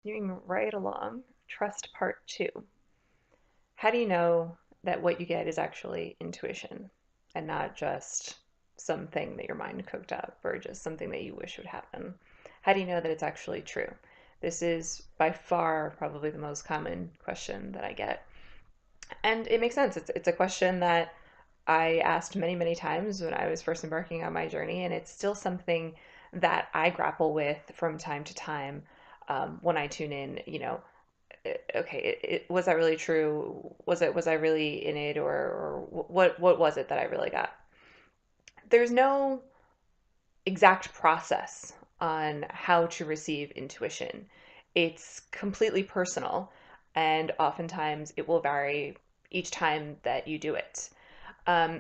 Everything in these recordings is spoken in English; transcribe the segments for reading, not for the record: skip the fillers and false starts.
Continuing right along, trust part two. How do you know that what you get is actually intuition and not just something that your mind cooked up or just something that you wish would happen? How do you know that it's actually true? This is by far probably the most common question that I get. And it makes sense. It's a question that I asked many, many times when I was first embarking on my journey, and it's still something that I grapple with from time to time when I tune in. Okay, was that really true? Was I really in it, or what was it that I really got? There's no exact process on how to receive intuition. It's completely personal, and oftentimes it will vary each time that you do it.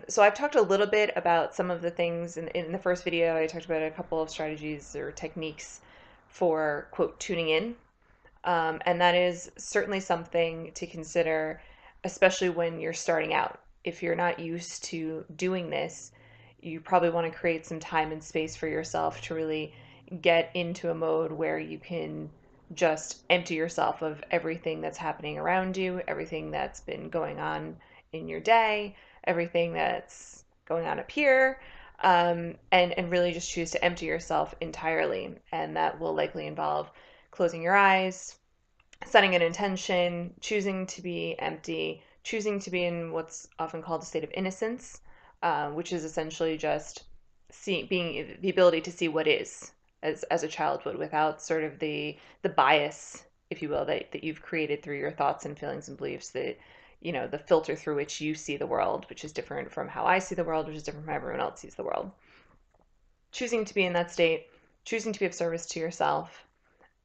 So I've talked a little bit about some of the things in the first video. I talked about a couple of strategies or techniques for, quote, tuning in. And that is certainly something to consider, especially when you're starting out. If you're not used to doing this, you probably want to create some time and space for yourself to really get into a mode where you can just empty yourself of everything that's happening around you, everything that's been going on in your day, everything that's going on up here, and really just choose to empty yourself entirely. And that will likely involve closing your eyes, setting an intention, choosing to be empty, choosing to be in what's often called a state of innocence, which is essentially just being the ability to see what is, as a child would, without sort of the bias, if you will, that you've created through your thoughts and feelings and beliefs, that the filter through which you see the world, which is different from how I see the world, which is different from how everyone else sees the world. Choosing to be in that state, choosing to be of service to yourself,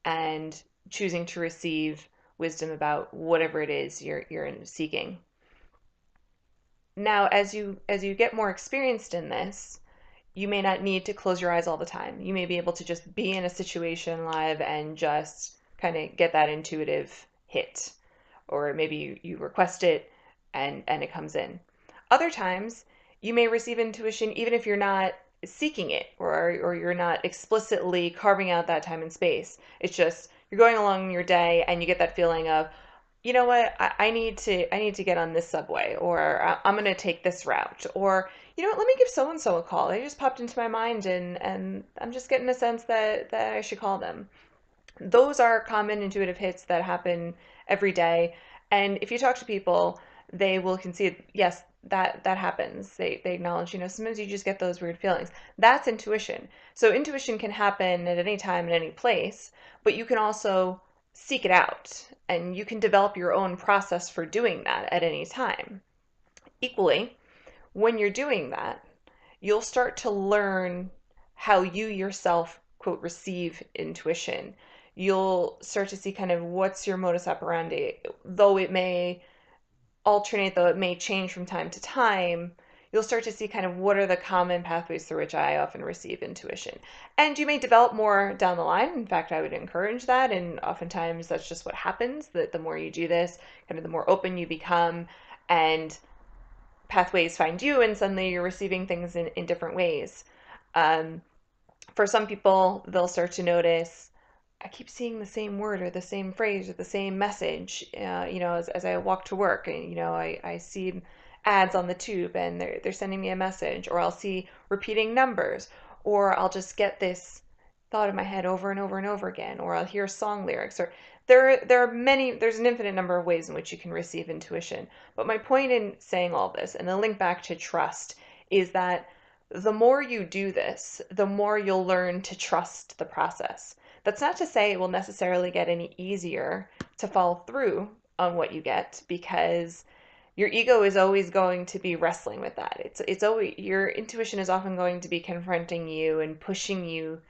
and choosing to receive wisdom about whatever it is you're seeking. Now, as you get more experienced in this, you may not need to close your eyes all the time. You may be able to just be in a situation live and just kind of get that intuitive hit, or maybe you request it and it comes in. Other times, you may receive intuition even if you're not seeking it, or you're not explicitly carving out that time and space. It's just you're going along your day and you get that feeling of, you know what, I need to get on this subway, or I'm going to take this route, or you know what, let me give so and so a call. They just popped into my mind, and I'm just getting a sense that I should call them. Those are common intuitive hits that happen every day. And if you talk to people, they will concede, yes, that happens. They acknowledge, sometimes you just get those weird feelings. That's intuition. So intuition can happen at any time, in any place, but you can also seek it out, and you can develop your own process for doing that at any time. Equally, when you're doing that, you'll start to learn how you yourself, quote, receive intuition. You'll start to see kind of what's your modus operandi. Though it may alternate, though it may change from time to time, you'll start to see kind of what are the common pathways through which I often receive intuition. And you may develop more down the line. In fact, I would encourage that. And oftentimes that's just what happens, that the more you do this, kind of the more open you become, and pathways find you, and suddenly you're receiving things in different ways. Um, for some people, they'll start to notice, I keep seeing the same word or the same phrase or the same message, as I walk to work, and, I see ads on the tube and they're sending me a message, or I'll see repeating numbers, or I'll just get this thought in my head over and over and over again, or I'll hear song lyrics, or there's an infinite number of ways in which you can receive intuition. But my point in saying all this, and the link back to trust, is that the more you do this, the more you'll learn to trust the process. That's not to say it will necessarily get any easier to follow through on what you get, because your ego is always going to be wrestling with that. It's always, your intuition is often going to be confronting you and pushing you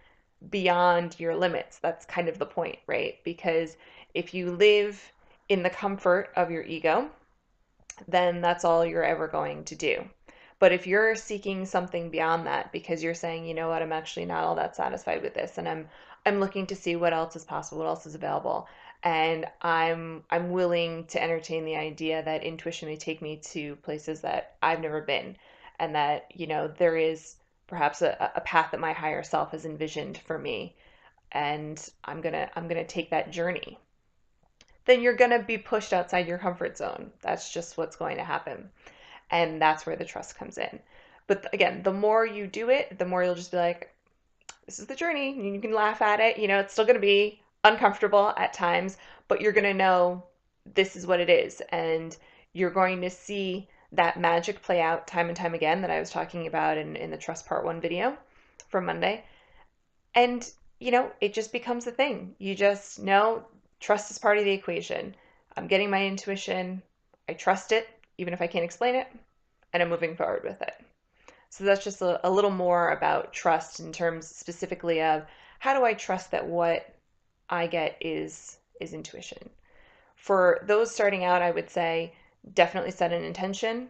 beyond your limits. That's kind of the point, right? Because if you live in the comfort of your ego, then that's all you're ever going to do. But if you're seeking something beyond that, because you're saying, you know what, I'm actually not all that satisfied with this, and I'm looking to see what else is possible, what else is available, and I'm willing to entertain the idea that intuition may take me to places that I've never been, and that, there is perhaps a path that my higher self has envisioned for me, and I'm gonna take that journey, then you're gonna be pushed outside your comfort zone. That's just what's going to happen. And that's where the trust comes in. But again, the more you do it, the more you'll just be like, this is the journey. You can laugh at it. It's still going to be uncomfortable at times, but you're going to know this is what it is. And you're going to see that magic play out time and time again that I was talking about in the Trust Part 1 video from Monday. And, it just becomes a thing. You just know trust is part of the equation. I'm getting my intuition. I trust it, even if I can't explain it, and I'm moving forward with it. So that's just a little more about trust in terms specifically of how do I trust that what I get is intuition. For those starting out, I would say definitely set an intention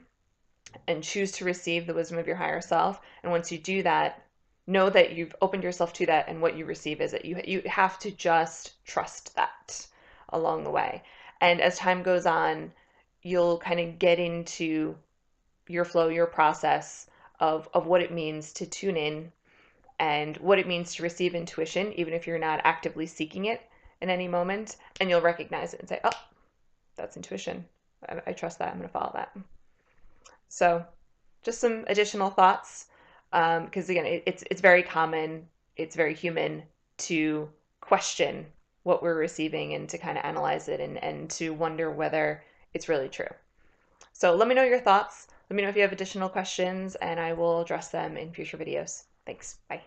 and choose to receive the wisdom of your higher self. And once you do that, know that you've opened yourself to that, and what you receive is it. You have to just trust that along the way. And as time goes on, you'll kind of get into your flow, your process of what it means to tune in and what it means to receive intuition, even if you're not actively seeking it in any moment. And you'll recognize it and say, oh, that's intuition. I trust that. I'm going to follow that. So just some additional thoughts, because again, it's very common, it's very human to question what we're receiving and to kind of analyze it and to wonder whether it's really true. So let me know your thoughts. Let me know if you have additional questions, and I will address them in future videos. Thanks. Bye.